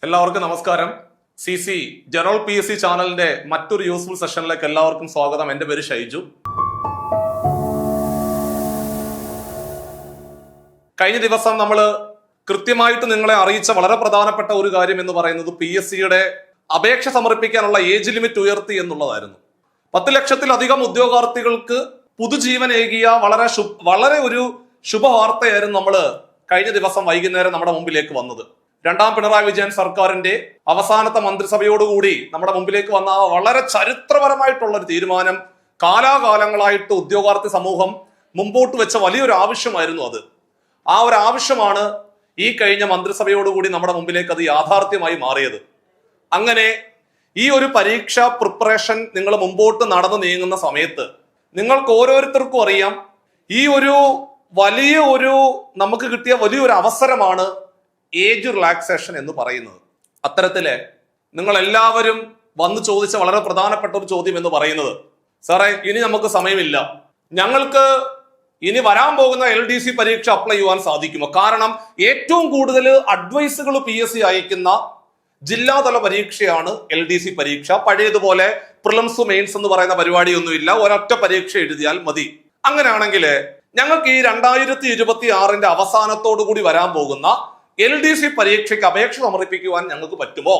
എല്ലാവർക്കും നമസ്കാരം. CC general PSC ചാനലിന്റെ മറ്റൊരു യൂസ്ഫുൾ സെഷനിലേക്ക് എല്ലാവർക്കും സ്വാഗതം. എൻ്റെ പേര് ഷൈജു. കഴിഞ്ഞ ദിവസം നമ്മൾ കൃത്യമായിട്ട് നിങ്ങളെ അറിയിച്ച വളരെ പ്രധാനപ്പെട്ട ഒരു കാര്യം എന്ന് പറയുന്നത് PSCയുടെ അപേക്ഷ സമർപ്പിക്കാനുള്ള ഏജ് ലിമിറ്റ് ഉയർത്തി എന്നുള്ളതായിരുന്നു. 10 ലക്ഷത്തിലധികം ഉദ്യോഗാർത്ഥികൾക്ക് പുതുജീവനേകിയ വളരെ ഒരു ശുഭവാർത്തയായിരുന്നു നമ്മൾ കഴിഞ്ഞ ദിവസം വൈകുന്നേരം നമ്മുടെ മുമ്പിലേക്ക് വന്നത്. രണ്ടാം പിണറായി വിജയൻ സർക്കാരിന്റെ അവസാനത്തെ മന്ത്രിസഭയോടുകൂടി നമ്മുടെ മുമ്പിലേക്ക് വന്ന വളരെ ചരിത്രപരമായിട്ടുള്ള ഒരു തീരുമാനം, കാലാകാലങ്ങളായിട്ട് ഉദ്യോഗാർത്ഥി സമൂഹം മുമ്പോട്ട് വെച്ച വലിയൊരു ആവശ്യമായിരുന്നു അത്. ആ ഒരു ആവശ്യമാണ് ഈ കഴിഞ്ഞ മന്ത്രിസഭയോടുകൂടി നമ്മുടെ മുമ്പിലേക്ക് അത് യാഥാർത്ഥ്യമായി മാറിയത്. അങ്ങനെ ഈ ഒരു പരീക്ഷാ പ്രിപ്പറേഷൻ നിങ്ങൾ മുമ്പോട്ട് നടന്നു നീങ്ങുന്ന സമയത്ത് നിങ്ങൾക്ക് ഓരോരുത്തർക്കും അറിയാം, ഈ ഒരു നമുക്ക് കിട്ടിയ വലിയൊരു അവസരമാണ് ഏജ് റിലാക്സേഷൻ എന്ന് പറയുന്നത്. അത്തരത്തില് നിങ്ങൾ എല്ലാവരും വന്ന് ചോദിച്ച വളരെ പ്രധാനപ്പെട്ട ഒരു ചോദ്യം എന്ന് പറയുന്നത്, സാറേ ഇനി നമുക്ക് സമയമില്ല, ഞങ്ങൾക്ക് ഇനി വരാൻ പോകുന്ന LDC പരീക്ഷ അപ്ലൈ ചെയ്യുവാൻ സാധിക്കുമോ? കാരണം ഏറ്റവും കൂടുതൽ അഡ്വൈസുകൾ PSC അയക്കുന്ന ജില്ലാതല പരീക്ഷയാണ് LDC പരീക്ഷ. പഴയതുപോലെ പ്രിലിംസ് മെയിൻസ് എന്ന് പറയുന്ന പരിപാടിയൊന്നുമില്ല, ഒരൊറ്റ പരീക്ഷ എഴുതിയാൽ മതി. അങ്ങനെയാണെങ്കിൽ ഞങ്ങൾക്ക് ഈ 2026 അവസാനത്തോടു കൂടി വരാൻ പോകുന്ന LDC പരീക്ഷയ്ക്ക് അപേക്ഷ സമർപ്പിക്കുവാൻ ഞങ്ങൾക്ക് പറ്റുമോ?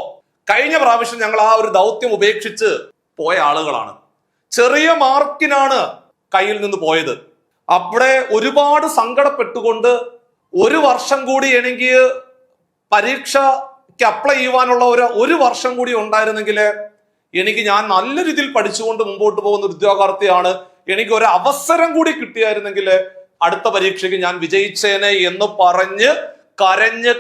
കഴിഞ്ഞ പ്രാവശ്യം ഞങ്ങൾ ആ ഒരു ദൗത്യം ഉപേക്ഷിച്ച് പോയ ആളുകളാണ്. ചെറിയ മാർക്കിനാണ് കയ്യിൽ നിന്ന് പോയത്. അവിടെ ഒരുപാട് സങ്കടപ്പെട്ടുകൊണ്ട് ഒരു വർഷം കൂടി എനിക്ക് പരീക്ഷയ്ക്ക് അപ്ലൈ ചെയ്യുവാനുള്ള ഒരു വർഷം കൂടി ഉണ്ടായിരുന്നെങ്കിൽ ഞാൻ നല്ല രീതിയിൽ പഠിച്ചുകൊണ്ട് മുമ്പോട്ട് പോകുന്ന ഉദ്യോഗാർത്ഥിയാണ്, എനിക്ക് ഒരു അവസരം കൂടി കിട്ടിയായിരുന്നെങ്കിൽ അടുത്ത പരീക്ഷയ്ക്ക് ഞാൻ വിജയിച്ചേനെ എന്ന് പറഞ്ഞ്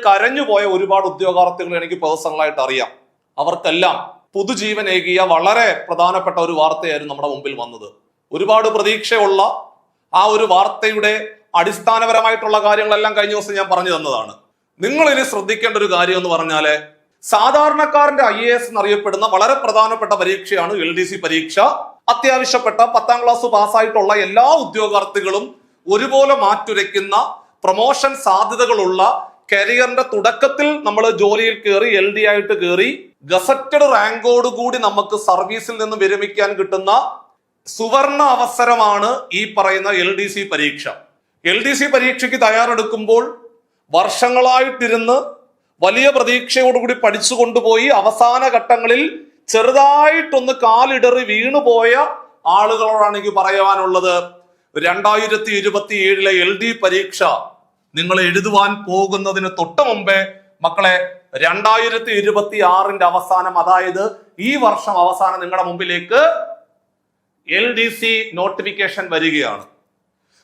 കരഞ്ഞു പോയ ഒരുപാട് ഉദ്യോഗാർത്ഥികൾ എനിക്ക് പേഴ്സണലായിട്ട് അറിയാം. അവർക്കെല്ലാം പുതുജീവനേകിയ വളരെ പ്രധാനപ്പെട്ട ഒരു വാർത്തയായിരുന്നു നമ്മുടെ മുമ്പിൽ വന്നത്. ഒരുപാട് പ്രതീക്ഷയുള്ള ആ ഒരു വാർത്തയുടെ അടിസ്ഥാനപരമായിട്ടുള്ള കാര്യങ്ങളെല്ലാം കഴിഞ്ഞ ദിവസം ഞാൻ പറഞ്ഞു തന്നതാണ്. നിങ്ങൾ ഇനി ശ്രദ്ധിക്കേണ്ട ഒരു കാര്യം എന്ന് പറഞ്ഞാല്, സാധാരണക്കാരന്റെ IAS എന്നറിയപ്പെടുന്ന വളരെ പ്രധാനപ്പെട്ട പരീക്ഷയാണ് LDC പരീക്ഷ. അത്യാവശ്യപ്പെട്ട 10ാം ക്ലാസ് പാസ്സായിട്ടുള്ള എല്ലാ ഉദ്യോഗാർത്ഥികളും ഒരുപോലെ മാറ്റുരയ്ക്കുന്ന പ്രൊമോഷൻ സാധ്യതകളുള്ള, കരിയറിന്റെ തുടക്കത്തിൽ നമ്മൾ ജോലിയിൽ കയറി LD ആയിട്ട് കയറി ഗസറ്റഡ് റാങ്കോട് കൂടി നമുക്ക് സർവീസിൽ നിന്ന് വിരമിക്കാൻ കിട്ടുന്ന സുവർണ അവസരമാണ് ഈ പറയുന്ന LDC പരീക്ഷ. LDC പരീക്ഷയ്ക്ക് തയ്യാറെടുക്കുമ്പോൾ വർഷങ്ങളായിട്ടിരുന്ന് വലിയ പ്രതീക്ഷയോടുകൂടി പഠിച്ചു കൊണ്ടുപോയി അവസാന ഘട്ടങ്ങളിൽ ചെറുതായിട്ടൊന്ന് കാലിടറി വീണുപോയ ആളുകളോടാണ് എനിക്ക് പറയുവാനുള്ളത്, 2027 LD പരീക്ഷ നിങ്ങൾ എഴുതുവാൻ പോകുന്നതിന് തൊട്ട് മുമ്പേ മക്കളെ 2026 അവസാനം, അതായത് ഈ വർഷം അവസാനം നിങ്ങളുടെ മുമ്പിലേക്ക് LDC നോട്ടിഫിക്കേഷൻ വരികയാണ്.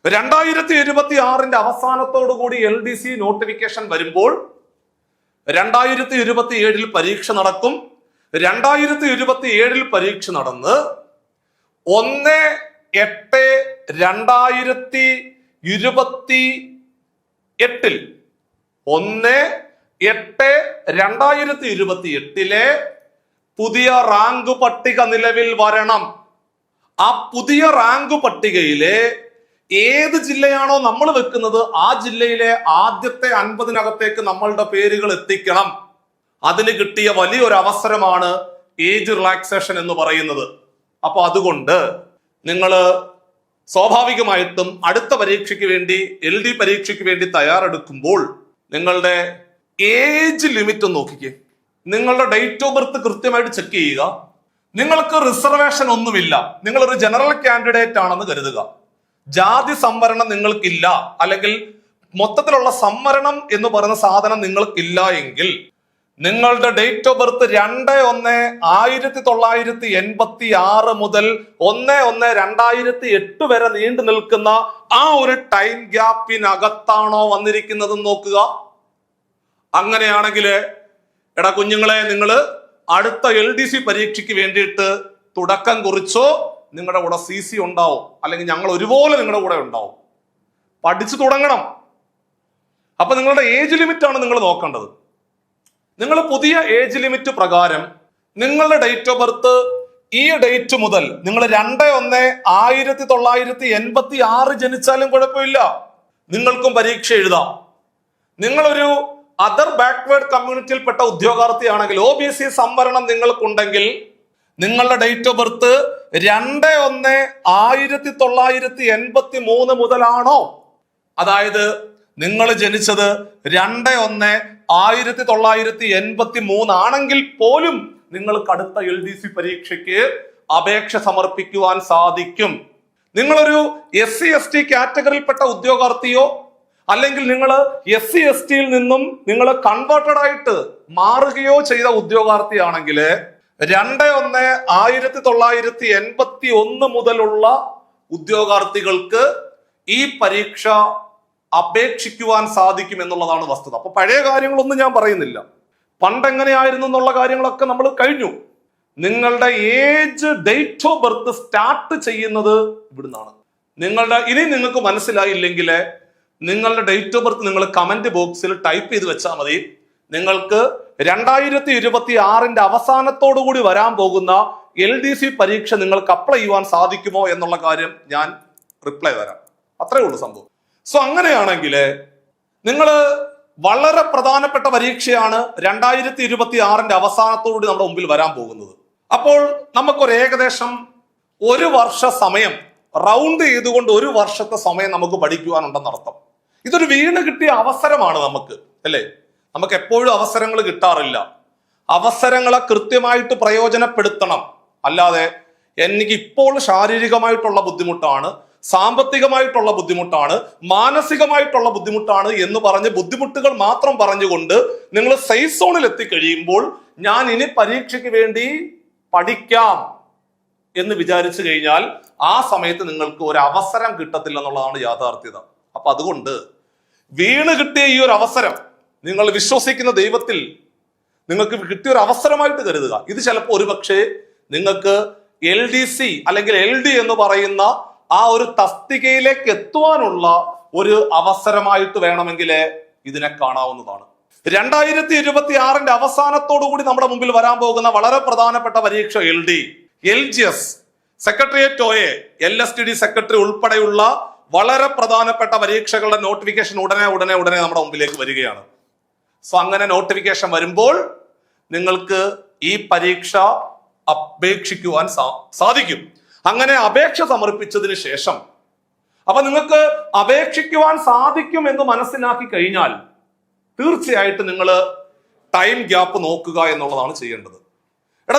2026 അവസാനത്തോടു കൂടി LDC നോട്ടിഫിക്കേഷൻ വരുമ്പോൾ 2027 പരീക്ഷ നടക്കും. 2027 പരീക്ഷ നടന്ന് 1/8/2028 പുതിയ റാങ്ക് പട്ടിക നിലവിൽ വരണം. ആ പുതിയ റാങ്ക് പട്ടികയിലെ ഏത് ജില്ലയാണോ നമ്മൾ വെക്കുന്നത് ആ ജില്ലയിലെ ആദ്യത്തെ 50-നകത്തേക്ക് നമ്മളുടെ പേരുകൾ എത്തിക്കണം. അതിന് കിട്ടിയ വലിയൊരു അവസരമാണ് ഏജ് റിലാക്സേഷൻ എന്ന് പറയുന്നത്. അപ്പൊ അതുകൊണ്ട് നിങ്ങൾ സ്വാഭാവികമായിട്ടും അടുത്ത പരീക്ഷയ്ക്ക് വേണ്ടി, LD പരീക്ഷയ്ക്ക് വേണ്ടി തയ്യാറെടുക്കുമ്പോൾ നിങ്ങളുടെ ഏജ് ലിമിറ്റ് നോക്കിക്കേ. നിങ്ങളുടെ ഡേറ്റ് ഓഫ് ബർത്ത് കൃത്യമായിട്ട് ചെക്ക് ചെയ്യുക. നിങ്ങൾക്ക് റിസർവേഷൻ ഒന്നുമില്ല, നിങ്ങളൊരു ജനറൽ കാൻഡിഡേറ്റ് ആണെന്ന് കരുതുക. ജാതി സംവരണം നിങ്ങൾക്കില്ല, അല്ലെങ്കിൽ മൊത്തത്തിലുള്ള സംവരണം എന്ന് പറയുന്ന സാധനം നിങ്ങൾക്കില്ല എങ്കിൽ നിങ്ങളുടെ ഡേറ്റ് ഓഫ് ബർത്ത് 2/1/1986 മുതൽ 1/1/2008 വരെ നീണ്ടു നിൽക്കുന്ന ആ ഒരു ടൈം ഗ്യാപ്പിനകത്താണോ വന്നിരിക്കുന്നത് നോക്കുക. അങ്ങനെയാണെങ്കിൽ എടാ കുഞ്ഞുങ്ങളെ, നിങ്ങൾ അടുത്ത LDC പരീക്ഷയ്ക്ക് വേണ്ടിയിട്ട് തുടക്കം കുറിച്ചോ, നിങ്ങളുടെ കൂടെ CC ഉണ്ടാവും, അല്ലെങ്കിൽ ഞങ്ങൾ ഒരുപോലെ നിങ്ങളുടെ കൂടെ ഉണ്ടാവും. പഠിച്ചു തുടങ്ങണം. അപ്പൊ നിങ്ങളുടെ ഏജ് ലിമിറ്റ് ആണ് നിങ്ങൾ നോക്കേണ്ടത്. നിങ്ങൾ പുതിയ ഏജ് ലിമിറ്റ് പ്രകാരം നിങ്ങളുടെ ഡേറ്റ് ഓഫ് ബർത്ത് ഈ ഡേറ്റ് മുതൽ നിങ്ങൾ 2/1/1986 ജനിച്ചാലും കുഴപ്പമില്ല, നിങ്ങൾക്കും പരീക്ഷ എഴുതാം. നിങ്ങളൊരു അതർ ബാക്ക്വേർഡ് കമ്മ്യൂണിറ്റിയിൽപ്പെട്ട ഉദ്യോഗാർത്ഥിയാണെങ്കിൽ, OBC സംവരണം നിങ്ങൾക്കുണ്ടെങ്കിൽ നിങ്ങളുടെ ഡേറ്റ് ഓഫ് ബർത്ത് 2/1/1983 മുതലാണോ? അതായത് നിങ്ങൾ ജനിച്ചത് 2/1/1983 ആണെങ്കിൽ പോലും നിങ്ങൾക്ക് അടുത്ത LDC പരീക്ഷയ്ക്ക് അപേക്ഷ സമർപ്പിക്കുവാൻ സാധിക്കും. നിങ്ങളൊരു SC/ST കാറ്റഗറിയിൽപ്പെട്ട ഉദ്യോഗാർത്ഥിയോ അല്ലെങ്കിൽ നിങ്ങൾ SC/STയിൽ നിന്നും നിങ്ങൾ കൺവേർട്ടഡ് ആയിട്ട് മാറുകയോ ചെയ്ത ഉദ്യോഗാർത്ഥിയാണെങ്കിൽ 2/1/1981 മുതലുള്ള ഉദ്യോഗാർത്ഥികൾക്ക് ഈ പരീക്ഷ അപേക്ഷിക്കുവാൻ സാധിക്കും എന്നുള്ളതാണ് വസ്തുത. അപ്പൊ പഴയ കാര്യങ്ങളൊന്നും ഞാൻ പറയുന്നില്ല. പണ്ടെങ്ങനെയായിരുന്നു എന്നുള്ള കാര്യങ്ങളൊക്കെ നമ്മൾ കഴിഞ്ഞു. നിങ്ങളുടെ age, date of birth start ചെയ്യുന്നത് ഇവിടുന്നാണ്. ഇനി നിങ്ങൾക്ക് മനസ്സിലായില്ലെങ്കിൽ നിങ്ങളുടെ ഡേറ്റ് ഓഫ് ബർത്ത് നിങ്ങൾ കമന്റ് ബോക്സിൽ ടൈപ്പ് ചെയ്ത് വെച്ചാൽ മതി. നിങ്ങൾക്ക് 2026 അവസാനത്തോടു കൂടി വരാൻ പോകുന്ന LDC പരീക്ഷ നിങ്ങൾക്ക് അപ്ലൈ ചെയ്യുവാൻ സാധിക്കുമോ എന്നുള്ള കാര്യം ഞാൻ റിപ്ലൈ തരാം. അത്രേ ഉള്ളൂ സംഭവം. സോ അങ്ങനെയാണെങ്കിൽ നിങ്ങൾ വളരെ പ്രധാനപ്പെട്ട പരീക്ഷയാണ് 2026 അവസാനത്തോടുകൂടി നമ്മുടെ മുമ്പിൽ വരാൻ പോകുന്നത്. അപ്പോൾ നമുക്കൊരു ഏകദേശം 1 വർഷ സമയം റൗണ്ട് ചെയ്തുകൊണ്ട് 1 വർഷത്തെ സമയം നമുക്ക് പഠിക്കുവാനുണ്ടെന്നർത്ഥം. ഇതൊരു വീണ് കിട്ടിയ അവസരമാണ് നമുക്ക്, അല്ലേ? നമുക്ക് എപ്പോഴും അവസരങ്ങൾ കിട്ടാറില്ല. അവസരങ്ങളെ കൃത്യമായിട്ട് പ്രയോജനപ്പെടുത്തണം. അല്ലാതെ എനിക്ക് ഇപ്പോൾ ശാരീരികമായിട്ടുള്ള ബുദ്ധിമുട്ടാണ്, സാമ്പത്തികമായിട്ടുള്ള ബുദ്ധിമുട്ടാണ്, മാനസികമായിട്ടുള്ള ബുദ്ധിമുട്ടാണ് എന്ന് പറഞ്ഞ് ബുദ്ധിമുട്ടുകൾ മാത്രം പറഞ്ഞുകൊണ്ട് നിങ്ങൾ സേഫ് സോണിൽ എത്തിക്കഴിയുമ്പോൾ ഞാൻ ഇനി പരീക്ഷയ്ക്ക് വേണ്ടി പഠിക്കാം എന്ന് വിചാരിച്ചു കഴിഞ്ഞാൽ ആ സമയത്ത് നിങ്ങൾക്ക് ഒരു അവസരം കിട്ടത്തില്ല എന്നുള്ളതാണ് യാഥാർത്ഥ്യത. അപ്പൊ അതുകൊണ്ട് വീണ് കിട്ടിയ ഈ ഒരു അവസരം നിങ്ങൾ വിശ്വസിക്കുന്ന ദൈവത്തിൽ നിങ്ങൾക്ക് കിട്ടിയ ഒരു അവസരമായിട്ട് കരുതുക. ഇത് ചിലപ്പോൾ ഒരുപക്ഷെ നിങ്ങൾക്ക് LDC അല്ലെങ്കിൽ LD എന്ന് പറയുന്ന ആ ഒരു തസ്തികയിലേക്ക് എത്തുവാനുള്ള ഒരു അവസരമായിട്ട് വേണമെങ്കിൽ ഇതിനെ കാണാവുന്നതാണ്. 2026 അവസാനത്തോടു കൂടി നമ്മുടെ മുമ്പിൽ വരാൻ പോകുന്ന വളരെ പ്രധാനപ്പെട്ട പരീക്ഷ LD, LGS, secretariat OA, LSTD secretary ഉൾപ്പെടെയുള്ള വളരെ പ്രധാനപ്പെട്ട പരീക്ഷകളുടെ നോട്ടിഫിക്കേഷൻ ഉടനെ നമ്മുടെ മുമ്പിലേക്ക് വരികയാണ്. സോ അങ്ങനെ നോട്ടിഫിക്കേഷൻ വരുമ്പോൾ നിങ്ങൾക്ക് ഈ പരീക്ഷ അപേക്ഷിക്കുവാൻ സാധിക്കും. അങ്ങനെ അപേക്ഷ സമർപ്പിച്ചതിന് ശേഷം അപ്പൊ നിങ്ങൾക്ക് അപേക്ഷിക്കുവാൻ സാധിക്കും എന്ന് മനസ്സിലാക്കി കഴിഞ്ഞാൽ തീർച്ചയായിട്ടും നിങ്ങൾ ടൈം ഗ്യാപ്പ് നോക്കുക എന്നുള്ളതാണ് ചെയ്യേണ്ടത്.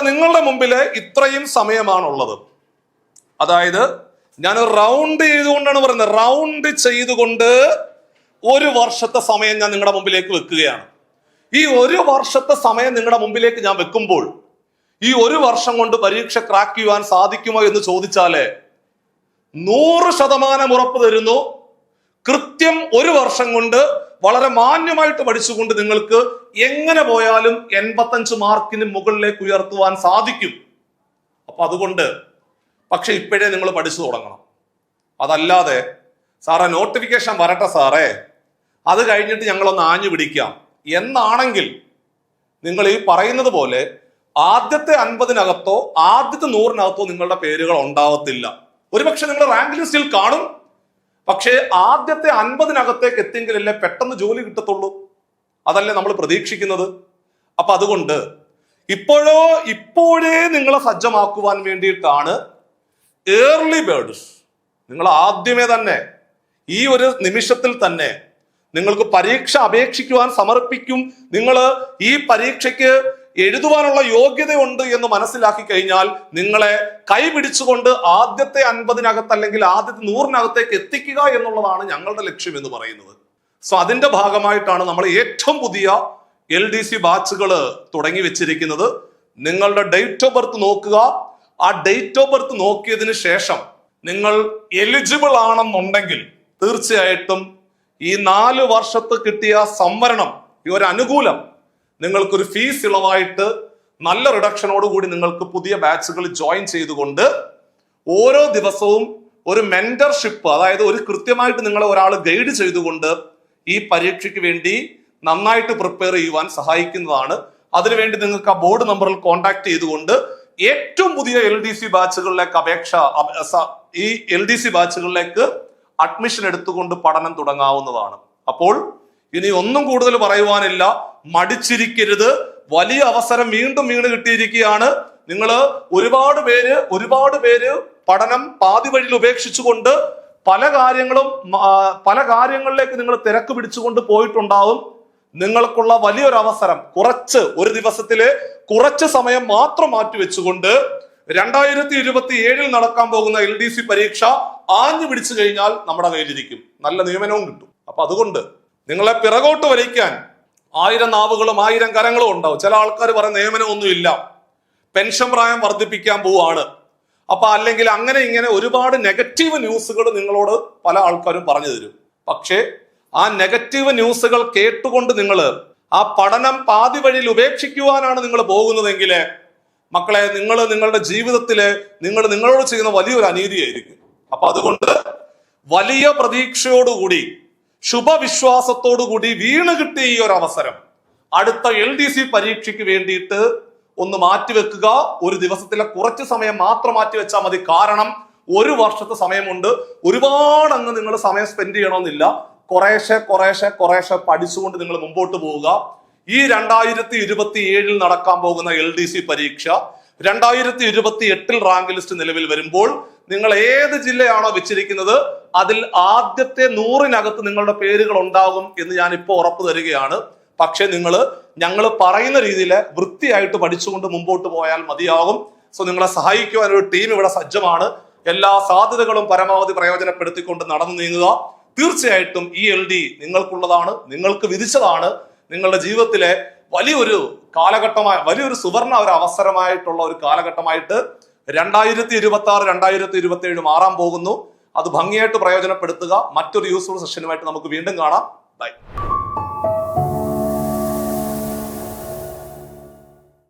നിങ്ങളുടെ മുമ്പിൽ ഇത്രയും സമയമാണുള്ളത്. അതായത് ഞാൻ റൗണ്ട് ചെയ്തുകൊണ്ടാണ് പറയുന്നത്, റൗണ്ട് ചെയ്തുകൊണ്ട് 1 വർഷത്തെ സമയം ഞാൻ നിങ്ങളുടെ മുമ്പിലേക്ക് വെക്കുകയാണ്. ഈ 1 വർഷത്തെ സമയം നിങ്ങളുടെ മുമ്പിലേക്ക് ഞാൻ വെക്കുമ്പോൾ ഈ 1 വർഷം കൊണ്ട് പരീക്ഷ ക്രാക്ക് ചെയ്യുവാൻ സാധിക്കുമോ എന്ന് ചോദിച്ചാല് 100% ഉറപ്പ് തരുന്നു. കൃത്യം 1 വർഷം കൊണ്ട് വളരെ മാന്യമായിട്ട് പഠിച്ചുകൊണ്ട് നിങ്ങൾക്ക് എങ്ങനെ പോയാലും 85 മാർക്കിന് മുകളിലേക്ക് ഉയർത്തുവാൻ സാധിക്കും. അപ്പൊ അതുകൊണ്ട് പക്ഷെ ഇപ്പോഴേ നിങ്ങൾ പഠിച്ചു തുടങ്ങണം. അതല്ലാതെ സാറേ നോട്ടിഫിക്കേഷൻ വരട്ടെ സാറേ, അത് കഴിഞ്ഞിട്ട് ഞങ്ങളൊന്ന് ആഞ്ഞു പിടിക്കാം എന്നാണെങ്കിൽ നിങ്ങൾ ഈ പറയുന്നത് പോലെ ആദ്യത്തെ 50-നകത്തോ ആദ്യത്തെ 100-നകത്തോ നിങ്ങളുടെ പേരുകൾ ഉണ്ടാവത്തില്ല. ഒരുപക്ഷെ നിങ്ങൾ റാങ്ക് ലിസ്റ്റിൽ കാണും, പക്ഷേ ആദ്യത്തെ 50-നകത്തേക്ക് എത്തിയെങ്കിലല്ലേ പെട്ടെന്ന് ജോലി കിട്ടത്തുള്ളൂ. അതല്ലേ നമ്മൾ പ്രതീക്ഷിക്കുന്നത്. അപ്പൊ അതുകൊണ്ട് ഇപ്പോഴേ നിങ്ങളെ സജ്ജമാക്കുവാൻ വേണ്ടിയിട്ടാണ് ഏർലി ബേർഡ്സ്. നിങ്ങൾ ആദ്യമേ തന്നെ ഈ ഒരു നിമിഷത്തിൽ തന്നെ നിങ്ങൾക്ക് പരീക്ഷ അപേക്ഷിക്കുവാൻ സമർപ്പിക്കും, നിങ്ങൾ ഈ പരീക്ഷയ്ക്ക് എഴുതുവാനുള്ള യോഗ്യതയുണ്ട് എന്ന് മനസ്സിലാക്കി കഴിഞ്ഞാൽ നിങ്ങളെ കൈപിടിച്ചുകൊണ്ട് ആദ്യത്തെ 50-നകത്ത് അല്ലെങ്കിൽ ആദ്യത്തെ 100-നകത്തേക്ക് എത്തിക്കുക എന്നുള്ളതാണ് ഞങ്ങളുടെ ലക്ഷ്യം എന്ന് പറയുന്നത്. സോ അതിന്റെ ഭാഗമായിട്ടാണ് നമ്മൾ ഏറ്റവും പുതിയ LDC ബാച്ചുകൾ തുടങ്ങി വെച്ചിരിക്കുന്നത്. നിങ്ങളുടെ ഡേറ്റ് ഓഫ് ബർത്ത് നോക്കുക. ആ ഡേറ്റ് ഓഫ് ബർത്ത് നോക്കിയതിന് ശേഷം നിങ്ങൾ എലിജിബിൾ ആണെന്നുണ്ടെങ്കിൽ തീർച്ചയായിട്ടും ഈ 4 വർഷത്ത് കിട്ടിയ സംവരണം, ഈ ഒരു അനുകൂലം നിങ്ങൾക്കൊരു ഫീസ് ഇളവായിട്ട് നല്ല റിഡക്ഷനോടുകൂടി നിങ്ങൾക്ക് പുതിയ ബാച്ചുകൾ ജോയിൻ ചെയ്തുകൊണ്ട് ഓരോ ദിവസവും ഒരു മെന്റർഷിപ്പ്, അതായത് ഒരു കൃത്യമായിട്ട് നിങ്ങളെ ഒരാൾ ഗൈഡ് ചെയ്തുകൊണ്ട് ഈ പരീക്ഷയ്ക്ക് വേണ്ടി നന്നായിട്ട് പ്രിപ്പയർ ചെയ്യുവാൻ സഹായിക്കുന്നതാണ്. അതിനുവേണ്ടി നിങ്ങൾക്ക് ആ ബോർഡ് നമ്പറിൽ കോൺടാക്ട് ചെയ്തുകൊണ്ട് ഏറ്റവും പുതിയ LDC ബാച്ചുകളിലേക്ക് ഈ LDC ബാച്ചുകളിലേക്ക് അഡ്മിഷൻ എടുത്തുകൊണ്ട് പഠനം തുടങ്ങാവുന്നതാണ്. അപ്പോൾ ഇനി ഒന്നും കൂടുതൽ പറയുവാനില്ല. മടിച്ചിരിക്കരുത്. വലിയ അവസരം വീണ്ടും വീണ് കിട്ടിയിരിക്കുകയാണ്. നിങ്ങൾ ഒരുപാട് പേര് പഠനം പാതി വഴിയിൽ ഉപേക്ഷിച്ചുകൊണ്ട് പല കാര്യങ്ങളിലേക്ക് നിങ്ങൾ തിരക്ക് പിടിച്ചുകൊണ്ട് പോയിട്ടുണ്ടാവും. നിങ്ങൾക്കുള്ള വലിയൊരു അവസരം ഒരു ദിവസത്തിലെ കുറച്ച് സമയം മാത്രം മാറ്റി വെച്ചുകൊണ്ട് 2027 നടക്കാൻ പോകുന്ന LDC പരീക്ഷ ആഞ്ഞു പിടിച്ചു കഴിഞ്ഞാൽ നമ്മുടെ കയ്യിലിരിക്കും. നല്ല നിയമനവും കിട്ടും. അപ്പൊ അതുകൊണ്ട് നിങ്ങളെ പിറകോട്ട് വലിക്കാൻ 1000 നാവുകളും 1000 കരങ്ങളും ഉണ്ടാവും. ചില ആൾക്കാർ പറയുന്ന നിയമനമൊന്നുമില്ല, പെൻഷൻ പ്രായം വർദ്ധിപ്പിക്കാൻ പോവാണ്, അപ്പൊ അല്ലെങ്കിൽ അങ്ങനെ ഇങ്ങനെ ഒരുപാട് നെഗറ്റീവ് ന്യൂസുകൾ നിങ്ങളോട് പല ആൾക്കാരും പറഞ്ഞു തരും. പക്ഷേ ആ നെഗറ്റീവ് ന്യൂസുകൾ കേട്ടുകൊണ്ട് നിങ്ങൾ ആ പഠനം പാതി വഴിയിൽ ഉപേക്ഷിക്കുവാനാണ് നിങ്ങൾ പോകുന്നതെങ്കിൽ മക്കളെ, നിങ്ങളുടെ ജീവിതത്തില് നിങ്ങളോട് ചെയ്യുന്ന വലിയൊരു അനീതിയായിരിക്കും. അപ്പൊ അതുകൊണ്ട് വലിയ പ്രതീക്ഷയോടുകൂടി ശുഭവിശ്വാസത്തോടുകൂടി വീണ് കിട്ടിയ ഈ ഒരു അവസരം അടുത്ത LDC പരീക്ഷയ്ക്ക് വേണ്ടിയിട്ട് ഒന്ന് മാറ്റിവെക്കുക. ഒരു ദിവസത്തിലെ കുറച്ച് സമയം മാത്രം മാറ്റിവെച്ചാൽ മതി. കാരണം 1 വർഷത്തെ സമയമുണ്ട്. ഒരുപാട് അങ്ങ് നിങ്ങൾ സമയം സ്പെൻഡ് ചെയ്യണമെന്നില്ല. കുറേശ്ശെ പഠിച്ചുകൊണ്ട് നിങ്ങൾ മുമ്പോട്ട് പോവുക. ഈ 2027 നടക്കാൻ പോകുന്ന LDC പരീക്ഷ 2028 റാങ്ക് ലിസ്റ്റ് നിലവിൽ വരുമ്പോൾ നിങ്ങൾ ഏത് ജില്ലയാണോ വെച്ചിരിക്കുന്നത് അതിൽ ആദ്യത്തെ 100-നകത്ത് നിങ്ങളുടെ പേരുകൾ ഉണ്ടാകും എന്ന് ഞാൻ ഇപ്പോൾ ഉറപ്പ് തരികയാണ്. പക്ഷെ ഞങ്ങൾ പറയുന്ന രീതിയിൽ വൃത്തിയായിട്ട് പഠിച്ചുകൊണ്ട് മുമ്പോട്ട് പോയാൽ മതിയാകും. സോ നിങ്ങളെ സഹായിക്കുവാൻ ഒരു ടീം ഇവിടെ സജ്ജമാണ്. എല്ലാ സാധ്യതകളും പരമാവധി പ്രയോജനപ്പെടുത്തിക്കൊണ്ട് നടന്നു നീങ്ങുക. തീർച്ചയായിട്ടും ഈ LD നിങ്ങൾക്കുള്ളതാണ്, നിങ്ങൾക്ക് വിധിച്ചതാണ്. നിങ്ങളുടെ ജീവിതത്തിലെ വലിയൊരു സുവർണ ഒരു അവസരമായിട്ടുള്ള ഒരു കാലഘട്ടമായിട്ട് 2026 2027 മാറാൻ പോകുന്നു. അത് ഭംഗിയായിട്ട് പ്രയോജനപ്പെടുത്തുക. മറ്റൊരു യൂസ്ഫുൾ സെഷനുമായിട്ട് നമുക്ക് വീണ്ടും കാണാം. ബൈ.